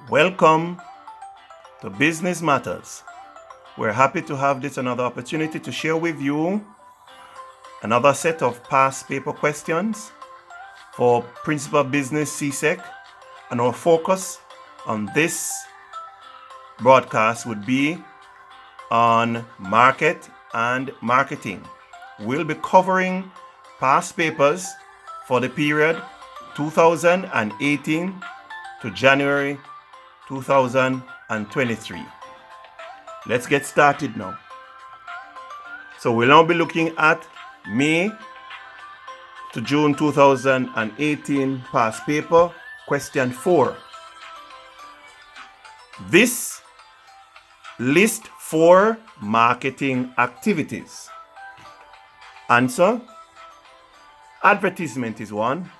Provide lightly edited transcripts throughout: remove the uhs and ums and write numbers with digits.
Welcome to Business Matters. We're happy to have this another opportunity to share with you another set of past paper questions for Principal Business CSEC, and our focus on this broadcast would be on market and marketing. We'll be covering past papers for the period 2018 to January 2023. Let's get started now. So we'll now be looking at May to June 2018 past paper, question 4. This list 4 marketing activities. Answer: advertisement is one.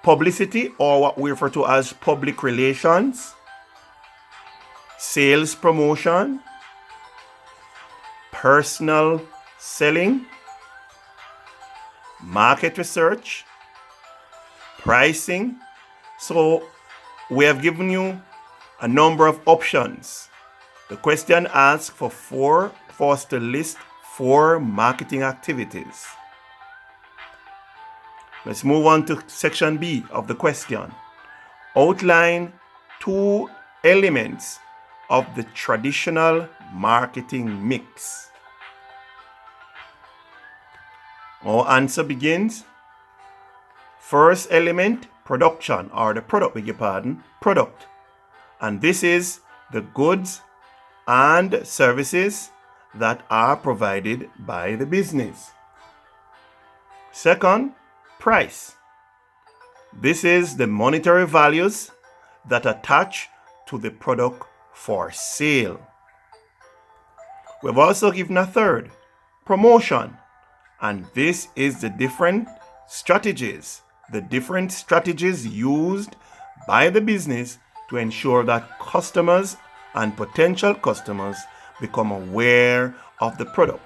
Publicity, or what we refer to as public relations. Sales promotion. Personal selling. Market research. Pricing. So we have given you a number of options. The question asks for us to list 4 marketing activities. Let's move on to section B of the question. Outline 2 elements of the traditional marketing mix. Our answer begins. First element, production, or the product, product. And this is the goods and services that are provided by the business. Second, price. This is the monetary values that attach to the product for sale. We've also given a third, promotion. And this is the different strategies used by the business to ensure that customers and potential customers become aware of the product.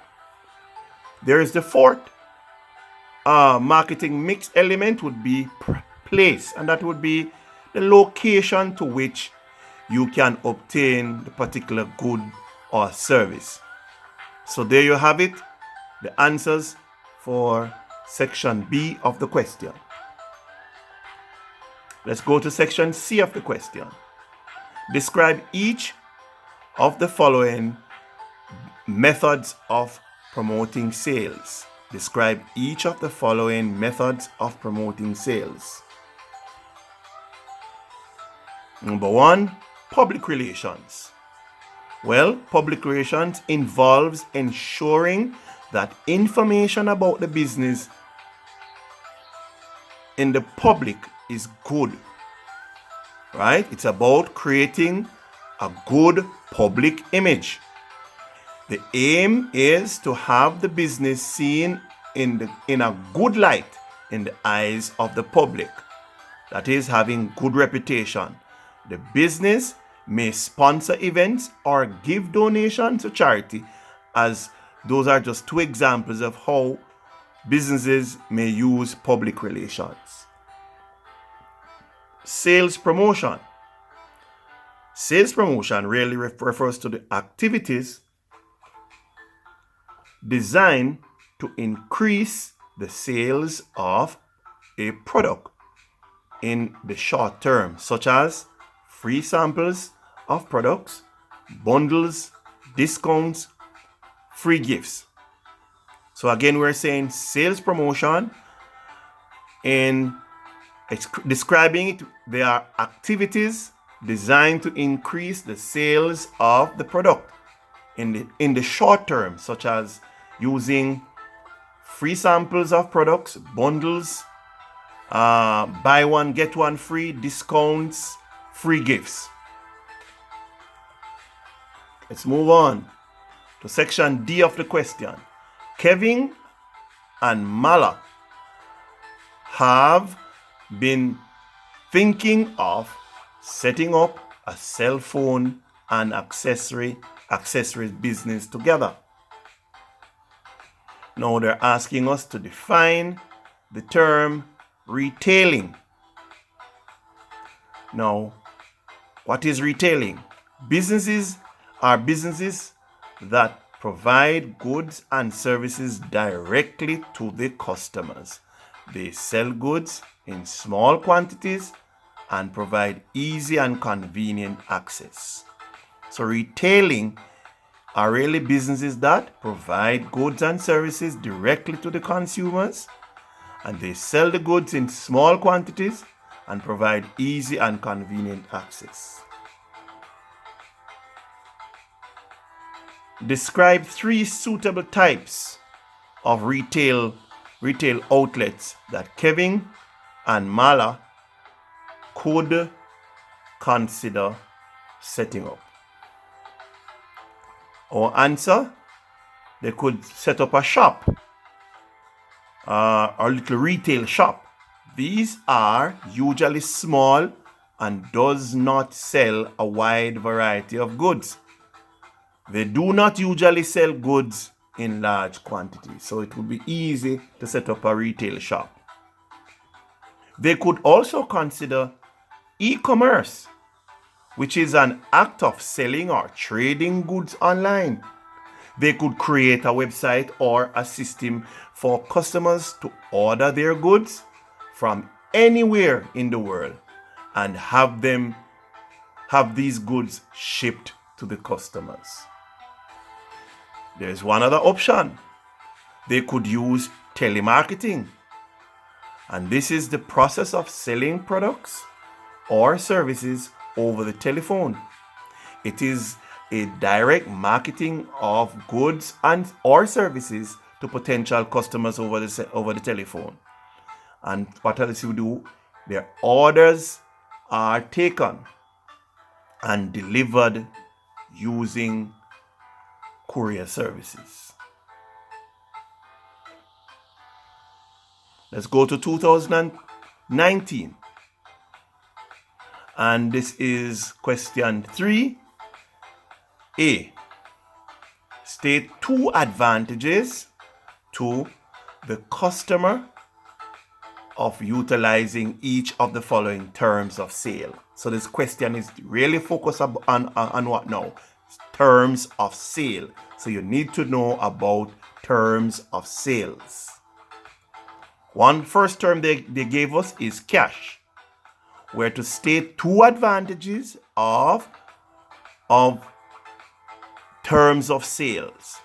There is the fourth marketing mix element, would be place, and that would be the location to which you can obtain the particular good or service. So there you have it, the answers for section B of the question. Let's go to section C of the question. Describe each of the following methods of promoting sales. Describe each of the following methods of promoting sales. Number 1, public relations. Well, public relations involves ensuring that information about the business in the public is good. Right? It's about creating a good public image. The aim is to have the business seen in a good light in the eyes of the public. That is, having good reputation. The business may sponsor events or give donations to charity, as those are just 2 examples of how businesses may use public relations. Sales promotion. Sales promotion really refers to the activities designed to increase the sales of a product in the short term, such as free samples of products, bundles, discounts, free gifts. So again, we're saying sales promotion, and it's describing it. They are activities designed to increase the sales of the product in the short term, such as using free samples of products, bundles, buy one get one free, discounts, free gifts. Let's move on to section D of the question. Kevin and Mala have been thinking of setting up a cell phone and accessories business together. Now they're asking us to define the term retailing. Now, What is retailing? Businesses are businesses that provide goods and services directly to the customers. They sell goods in small quantities and provide easy and convenient access. So retailing are really businesses that provide goods and services directly to the consumers, and they sell the goods in small quantities and provide easy and convenient access. Describe 3 suitable types of retail outlets that Kevin and Mala could consider setting up. Our answer: they could set up a shop, a little retail shop. These are usually small and does not sell a wide variety of goods. They do not usually sell goods in large quantities, so it would be easy to set up a retail shop. They could also consider e-commerce, which is an act of selling or trading goods online. They could create a website or a system for customers to order their goods from anywhere in the world and have these goods shipped to the customers. There's one other option. They could use telemarketing, and this is the process of selling products or services over the telephone. It is a direct marketing of goods and or services to potential customers over the telephone. And what else you do? Their orders are taken and delivered using courier services. Let's go to 2019. And this is question 3. A. State 2 advantages to the customer of utilizing each of the following terms of sale. So this question is really focused on what now? Terms of sale. So you need to know about terms of sales. One first term they gave us is cash. We're to state 2 advantages of terms of sales.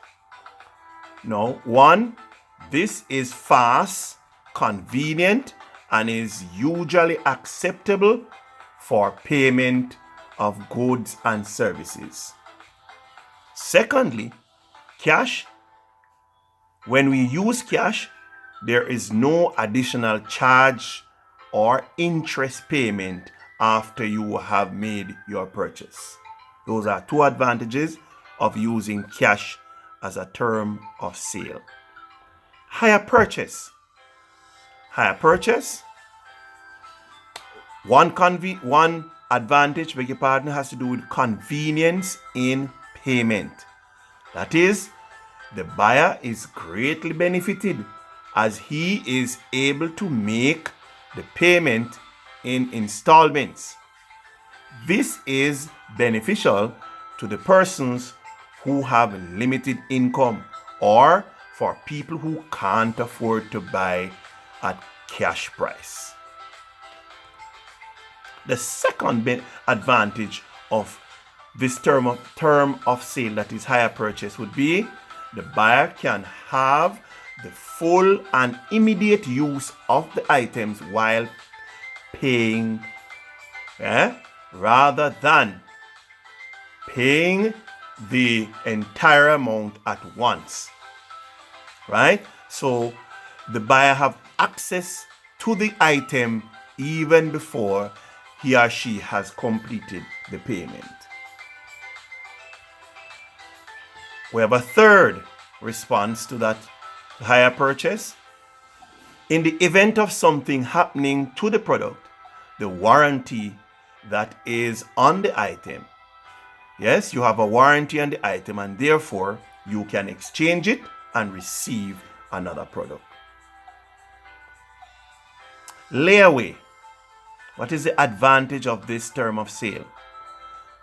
Now, 1, this is fast, convenient, and is usually acceptable for payment of goods and services. Secondly, cash. When we use cash, there is no additional charge or interest payment after you have made your purchase. Those are 2 advantages of using cash as a term of sale. Hire purchase. Hire purchase. One advantage, beg your pardon, has to do with convenience in payment. That is, the buyer is greatly benefited as he is able to make the payment in installments. This is beneficial to the persons who have limited income or for people who can't afford to buy at cash price. The second advantage of this term of sale, that is hire purchase, would be the buyer can have the full and immediate use of the items while paying, rather than paying the entire amount at once, right? So the buyer have access to the item even before he or she has completed the payment. We have a third response to that hire purchase. In the event of something happening to the product, the warranty that is on the item. Yes, you have a warranty on the item, and therefore you can exchange it and receive another product. Layaway. What is the advantage of this term of sale?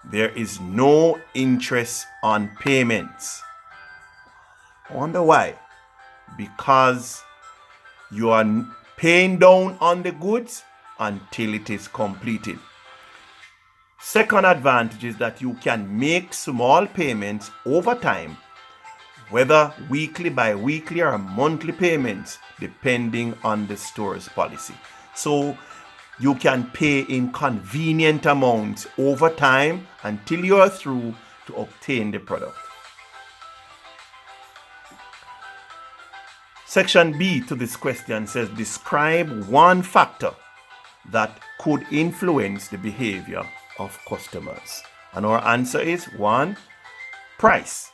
there is no interest on payments. I wonder why? Because you are paying down on the goods until it is completed. Second advantage is that you can make small payments over time, whether weekly, bi-weekly, or monthly payments, depending on the store's policy. So you can pay in convenient amounts over time until you are through to obtain the product. Section B to this question says, describe one factor that could influence the behavior of customers. And our answer is 1, price.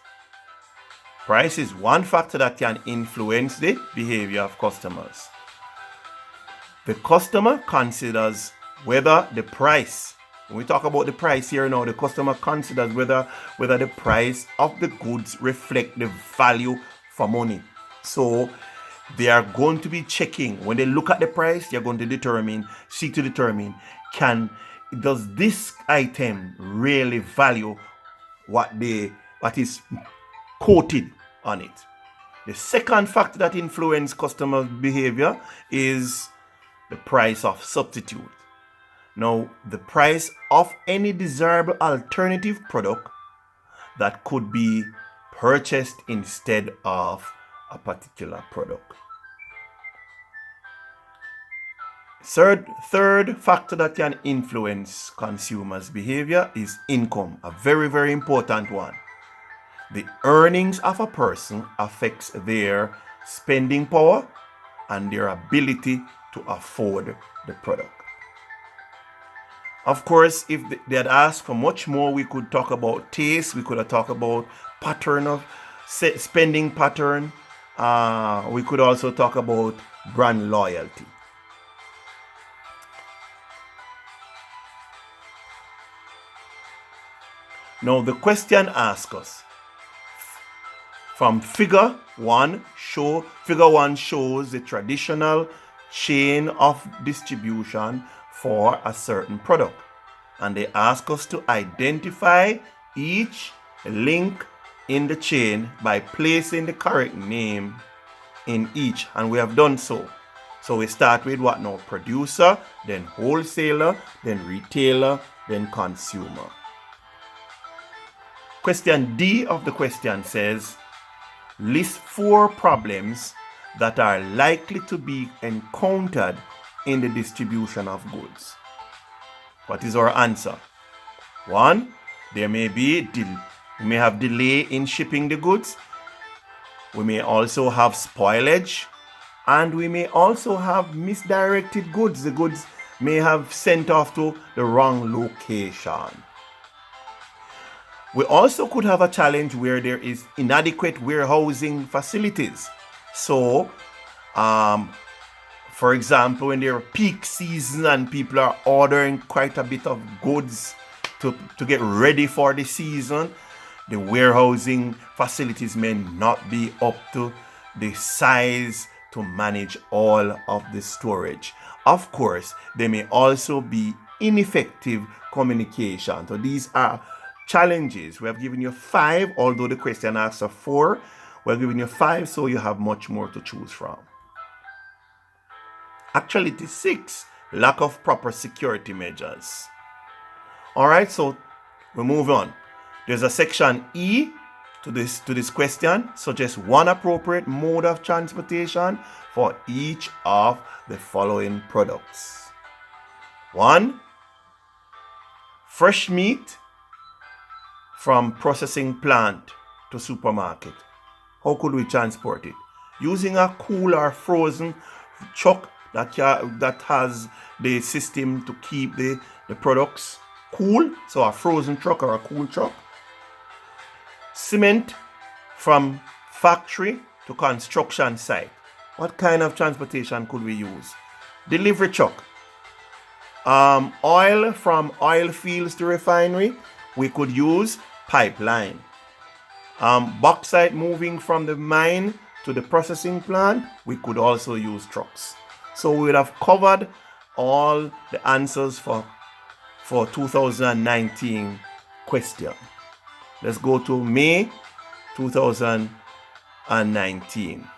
Price is one factor that can influence the behavior of customers. The customer considers whether the price, when we talk about the price here now, the customer considers whether the price of the goods reflect the value for money. So they are going to be checking, when they look at the price, they're going to seek to determine, does this item really value what is quoted on it? The second factor that influences customer behavior is the price of substitute. Now, the price of any desirable alternative product that could be purchased instead of a particular product. Third factor that can influence consumers' behavior is income, a very, very important one. The earnings of a person affects their spending power and their ability to afford the product. Of course, if they had asked for much more, we could talk about taste, we could have talked about pattern of spending pattern. We could also talk about brand loyalty. Now the question asks us, from figure 1 shows the traditional chain of distribution for a certain product, and they ask us to identify each link in the chain by placing the correct name in each, and we have done so. So we start with what now? Producer, then wholesaler, then retailer, then consumer. Question D of the question says, list 4 problems that are likely to be encountered in the distribution of goods. What is our answer? 1, we may have delay in shipping the goods. We may also have spoilage, and we may also have misdirected goods. The goods may have sent off to the wrong location. We also could have a challenge where there is inadequate warehousing facilities. So, for example, when there are peak season and people are ordering quite a bit of goods to get ready for the season, the warehousing facilities may not be up to the size to manage all of the storage. Of course, there may also be ineffective communication. So these are challenges. We have given you 5, although the question asks for 4. We're giving you 5, so you have much more to choose from. Actually, it is 6, lack of proper security measures. All right, so we move on. There's a section E to this question, suggest one appropriate mode of transportation for each of the following products. 1, fresh meat from processing plant to supermarket. How could we transport it? Using a cool or frozen truck that has the system to keep the products cool. So a frozen truck or a cool truck. Cement from factory to construction site. What kind of transportation could we use? Delivery truck. Oil from oil fields to refinery. We could use pipeline. Bauxite moving from the mine to the processing plant, we could also use trucks. So we would have covered all the answers for 2019 question. Let's go to May 2019.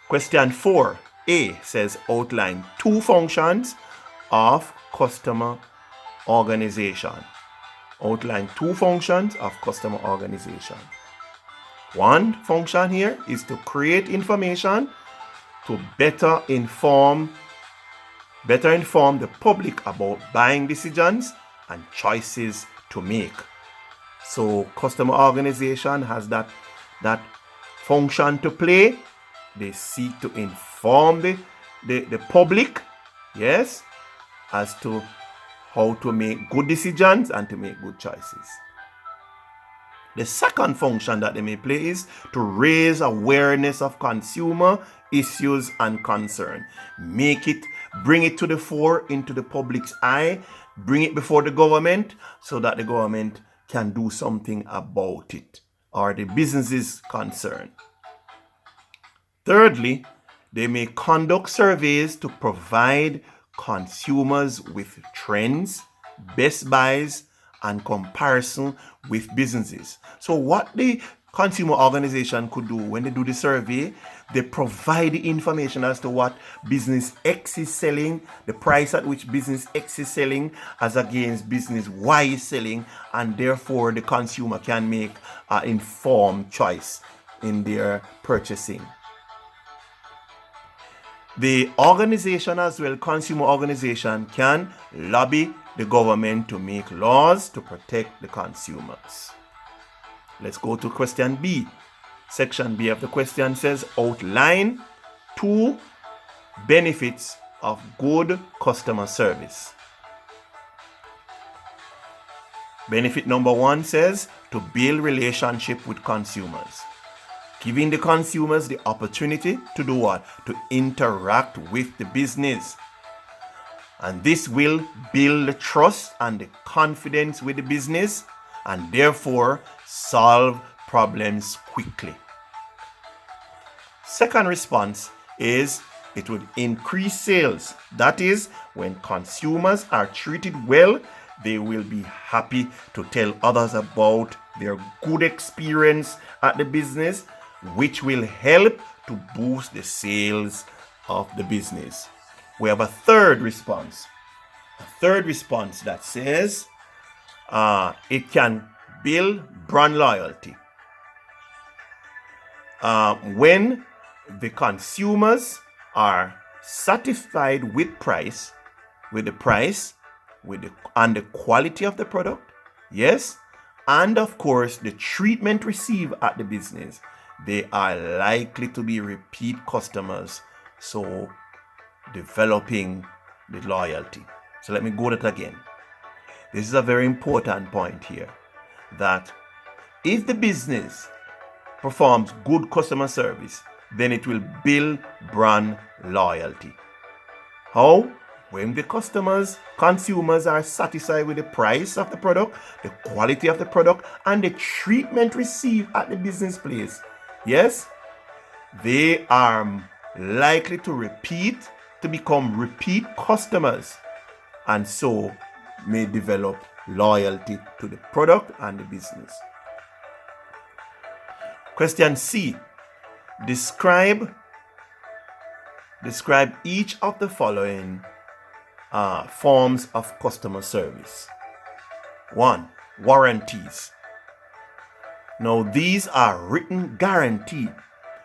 Question 4A says outline 2 functions of customer organization. Outline 2 functions of customer organization. One function here is to create information to better inform the public about buying decisions and choices to make. So customer organization has that function to play. They seek to inform the public, yes, as to how to make good decisions and to make good choices. The second function that they may play is to raise awareness of consumer issues and concern. Bring it to the fore, into the public's eye, bring it before the government so that the government can do something about it, or the business is concerned. Thirdly, they may conduct surveys to provide consumers with trends, best buys, and comparison with businesses. So what the consumer organization could do when they do the survey, they provide the information as to what business X is selling, the price at which business X is selling as against business Y is selling, and therefore the consumer can make an informed choice in their purchasing. The organization as well, consumer organization, can lobby the government to make laws to protect the consumers. Let's go to question B. Section B of the question says outline 2 benefits of good customer service. Benefit number 1 says to build relationship with consumers. Giving the consumers the opportunity to do what? To interact with the business. And this will build the trust and the confidence with the business and therefore solve problems quickly. Second response is it would increase sales. That is, when consumers are treated well, they will be happy to tell others about their good experience at the business, which will help to boost the sales of the business. We have a third response. A third response that says it can build brand loyalty. When the consumers are satisfied with the price, and the quality of the product, yes, and of course the treatment received at the business, they are likely to be repeat customers, so developing the loyalty. So let me go that again. This is a very important point here, that if the business performs good customer service, then it will build brand loyalty. How? When the consumers are satisfied with the price of the product, the quality of the product, and the treatment received at the business place, yes, they are likely to become repeat customers, and so may develop loyalty to the product and the business. Question C. Describe each of the following forms of customer service. 1. Warranties. Now, these are written guarantee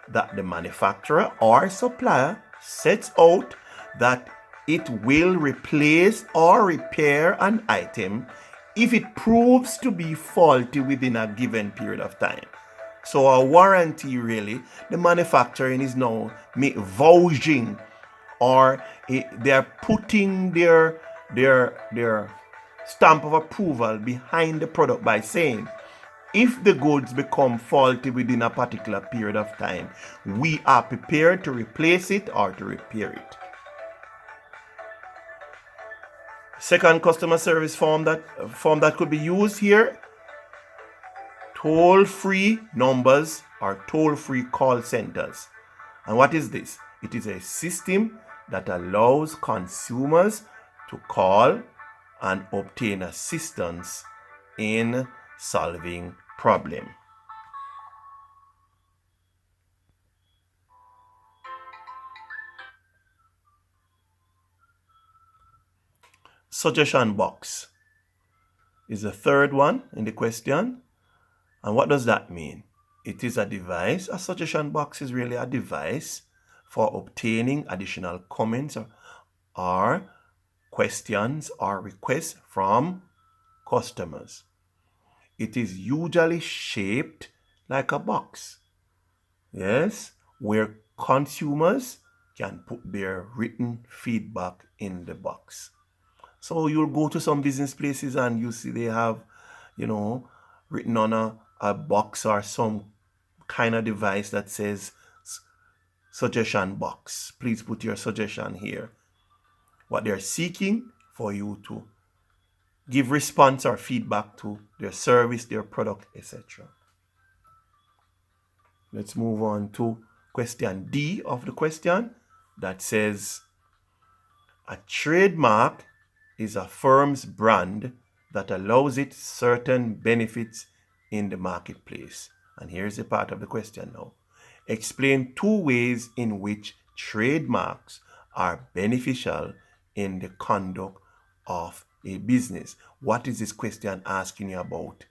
that the manufacturer or supplier sets out that it will replace or repair an item if it proves to be faulty within a given period of time. So a warranty, really, the manufacturing is now vouching, or they are putting their stamp of approval behind the product by saying, if the goods become faulty within a particular period of time, we are prepared to replace it or to repair it. Second customer service form that could be used here, toll-free numbers or toll-free call centers. And what is this? It is a system that allows consumers to call and obtain assistance in solving problem. Suggestion box is the third one in the question. And what does that mean? It is a device. A suggestion box is really a device for obtaining additional comments or questions or requests from customers. It is usually shaped like a box, yes, where consumers can put their written feedback in the box. So you'll go to some business places and you see they have, written on a box or some kind of device that says suggestion box. Please put your suggestion here. What they're seeking for you to give response or feedback to their service, their product, etc. Let's move on to question D of the question that says, a trademark is a firm's brand that allows it certain benefits in the marketplace. And here's the part of the question now. Explain 2 ways in which trademarks are beneficial in the conduct of a business. What is this question asking you about?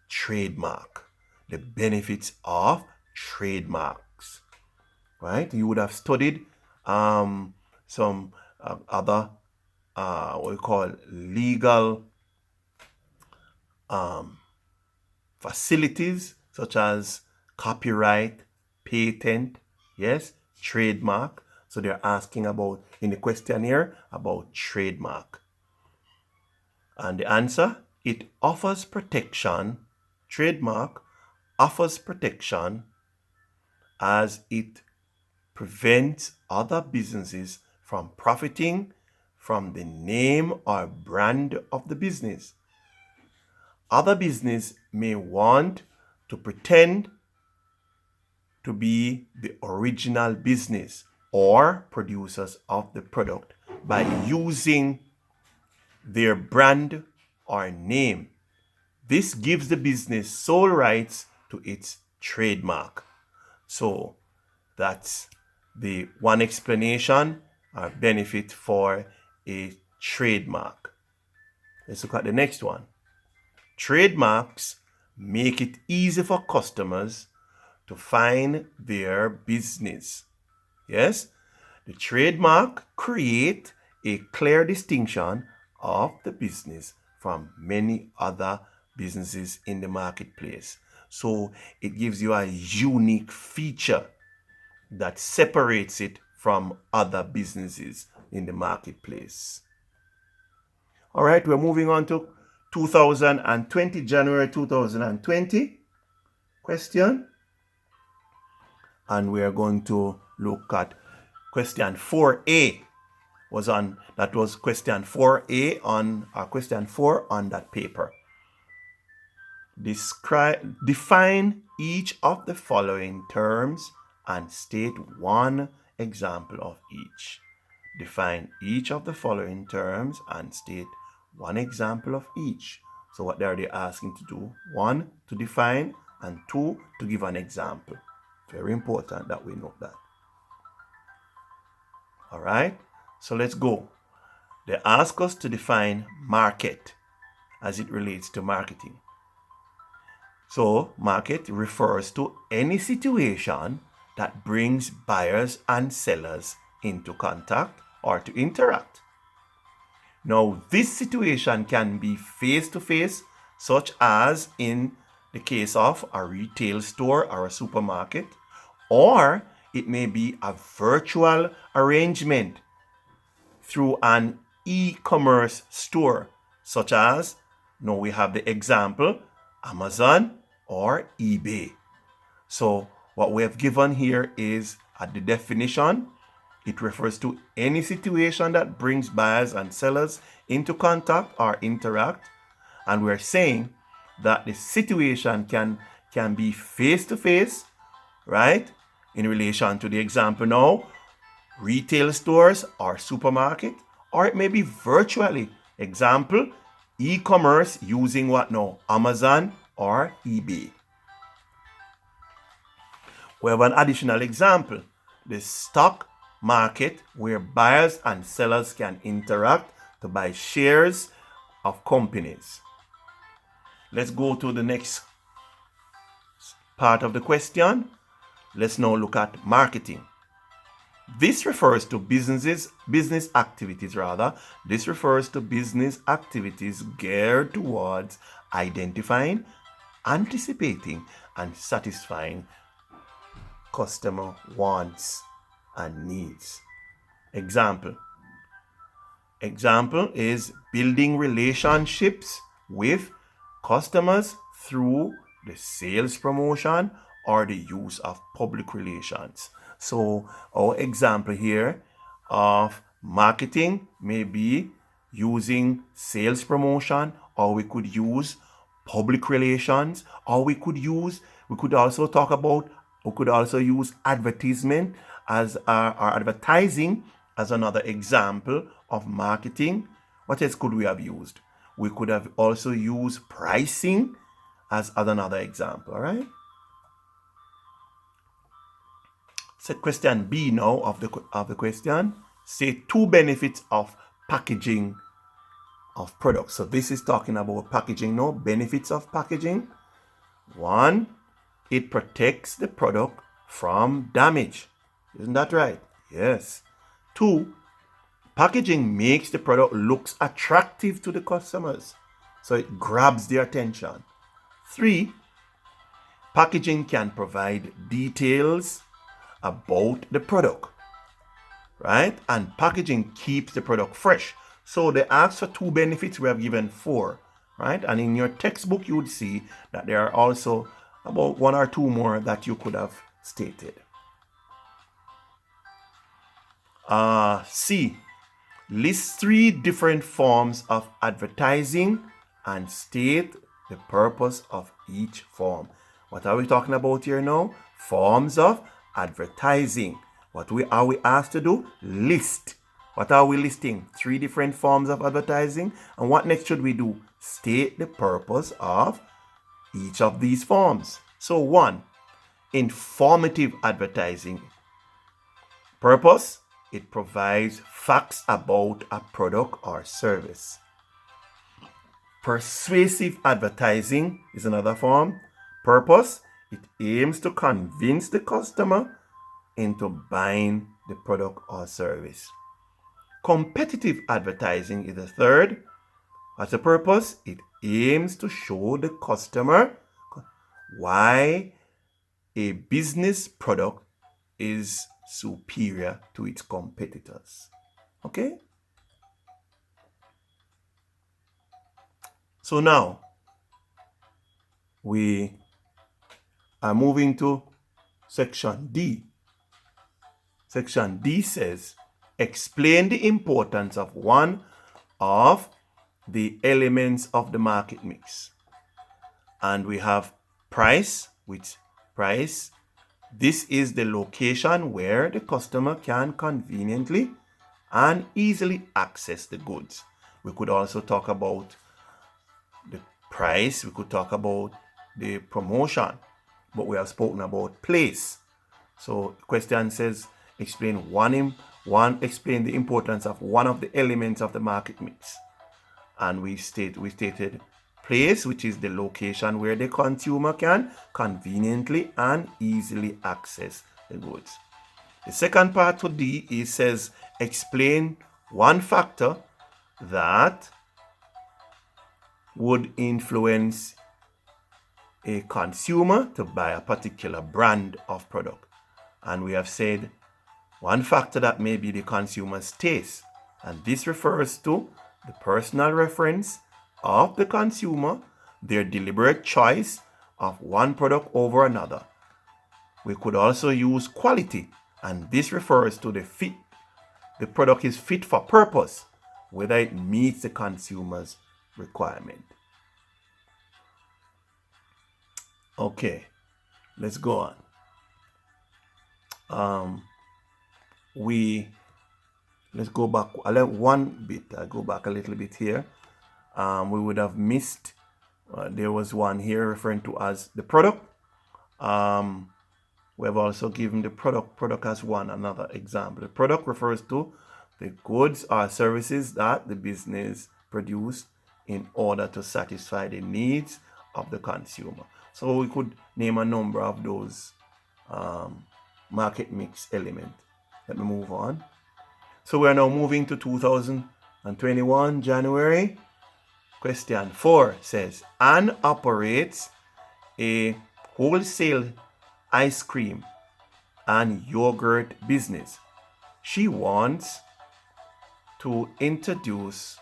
Trademark. The benefits of trademarks. Right? You would have studied some other what we call legal facilities such as copyright, patent, yes, trademark. So they're asking about, in the questionnaire, about trademark. And the answer, it offers protection. Trademark offers protection as it prevents other businesses from profiting from the name or brand of the business. Other business may want to pretend to be the original business or producers of the product by using their brand or name. This gives the business sole rights to its trademark. So that's the one explanation or benefit for a trademark. Let's look at the next one. Trademarks make it easy for customers to find their business. Yes, the trademark create a clear distinction of the business from many other businesses in the marketplace. So it gives you a unique feature that separates it from other businesses in the marketplace. All right, we're moving on to 2020, January 2020 question. And we are going to look at question 4A. That was question 4A on question 4 on that paper. Define each of the following terms and state one example of each. Define each of the following terms and state one example of each. So what are they asking to do? 1, to define, and 2, to give an example. Very important that we note that. All right, so let's go. They ask us to define market as it relates to marketing. So market refers to any situation that brings buyers and sellers into contact or to interact. Now, this situation can be face-to-face, such as in the case of a retail store or a supermarket, or it may be a virtual arrangement through an e-commerce store, such as, now we have the example, Amazon or eBay. So what we have given here is at the definition, it refers to any situation that brings buyers and sellers into contact or interact. And we're saying that the situation can be face-to-face, right? In relation to the example now, retail stores or supermarket, or it may be virtually. Example, e-commerce using what now? Amazon or eBay. We have an additional example. The stock market, where buyers and sellers can interact to buy shares of companies. Let's go to the next part of the question. Let's now look at marketing. This refers to business activities geared towards identifying, anticipating, and satisfying customer wants and needs. Example is building relationships with customers through the sales promotion or the use of public relations. So our example here of marketing may be using sales promotion, or we could use public relations, or we could also use advertisement as our advertising as another example of marketing. What else could we have used? We could have also used pricing as another example, all right? So question B now of the question, say 2 benefits of packaging of products. So this is talking about packaging now, benefits of packaging. 1, it protects the product from damage. Isn't that right? Yes. 2, packaging makes the product looks attractive to the customers, so it grabs their attention. 3, packaging can provide details about the product, right? And packaging keeps the product fresh. So they asked for 2 benefits, we have given 4, right? And in your textbook, you would see that there are also about 1 or 2 more that you could have stated. C, list 3 different forms of advertising and state the purpose of each form. What are we talking about here now? Forms of advertising. What are we asked to do? List. What are we listing? 3 different forms of advertising. And what next should we do? State the purpose of each of these forms. So 1, informative advertising. Purpose, it provides facts about a product or service. Persuasive advertising is another form. Purpose, it aims to convince the customer into buying the product or service. Competitive advertising is the third. What's the purpose? It aims to show the customer why a business product is superior to its competitors. Okay? So now we are moving to section D. Section D says, explain the importance of one of the elements of the market mix. And we have price, which price, this is the location where the customer can conveniently and easily access the goods. We could also talk about the price, we could talk about the promotion, but we have spoken about place. So the question says, explain explain the importance of one of the elements of the market mix. And we stated place, which is the location where the consumer can conveniently and easily access the goods. The second part to D, it says explain one factor that would influence a consumer to buy a particular brand of product. And we have said one factor that may be the consumer's taste. And this refers to the personal reference of the consumer, their deliberate choice of one product over another. We could also use quality, and this refers to the product is fit for purpose, whether it meets the consumer's requirement. Okay, let's go on. Let's go back one bit. I'll go back a little bit here. We would have missed, there was one here referring to as the product. We have also given the product as another example. The product refers to the goods or services that the business produced in order to satisfy the needs of the consumer. So we could name a number of those market mix elements. Let me move on. So we are now moving to 2021, January. Question 4 says, Anne operates a wholesale ice cream and yogurt business. She wants to introduce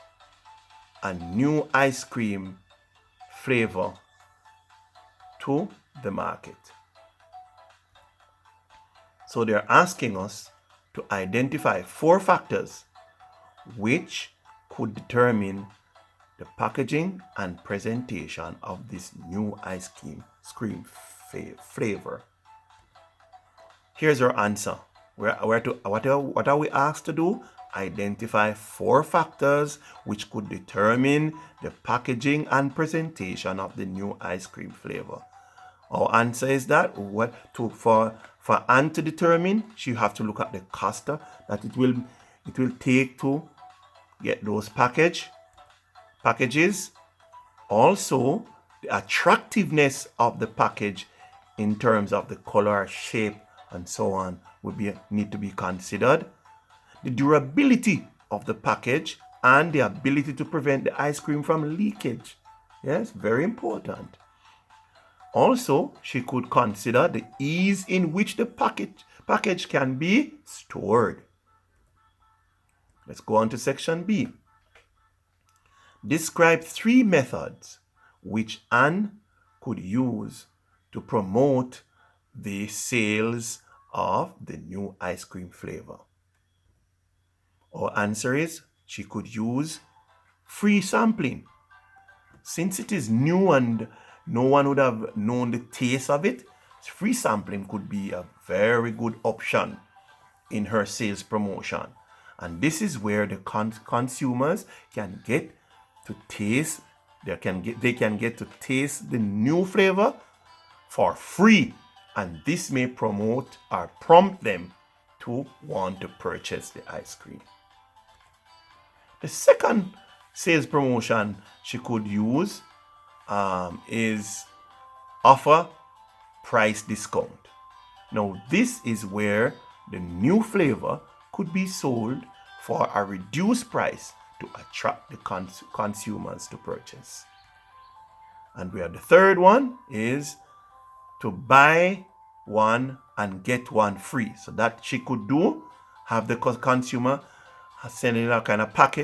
a new ice cream flavor to the market. So they're asking us to identify 4 factors which could determine the packaging and presentation of this new ice cream flavor. Here's our answer. What are we asked to do? Identify 4 factors which could determine the packaging and presentation of the new ice cream flavor. Our answer is that for Anne to determine, she have to look at the cost that it will take to get those packages. Also, the attractiveness of the package in terms of the color, shape, and so on need to be considered. The durability of the package and the ability to prevent the ice cream from leakage. Yes, very important. Also, she could consider the ease in which the package can be stored. Let's go on to section B. Describe 3 methods which Anne could use to promote the sales of the new ice cream flavor. Our answer is she could use free sampling. Since it is new and no one would have known the taste of it, free sampling could be a very good option in her sales promotion. And this is where the consumers can get to taste, they can get to taste the new flavor for free. And this may promote or prompt them to want to purchase the ice cream. The second sales promotion she could use is offer price discount. Now, this is where the new flavor could be sold for a reduced price to attract the consumers to purchase. And where the third one is to buy one and get one free. So that she could do, have the consumer sending a kind of package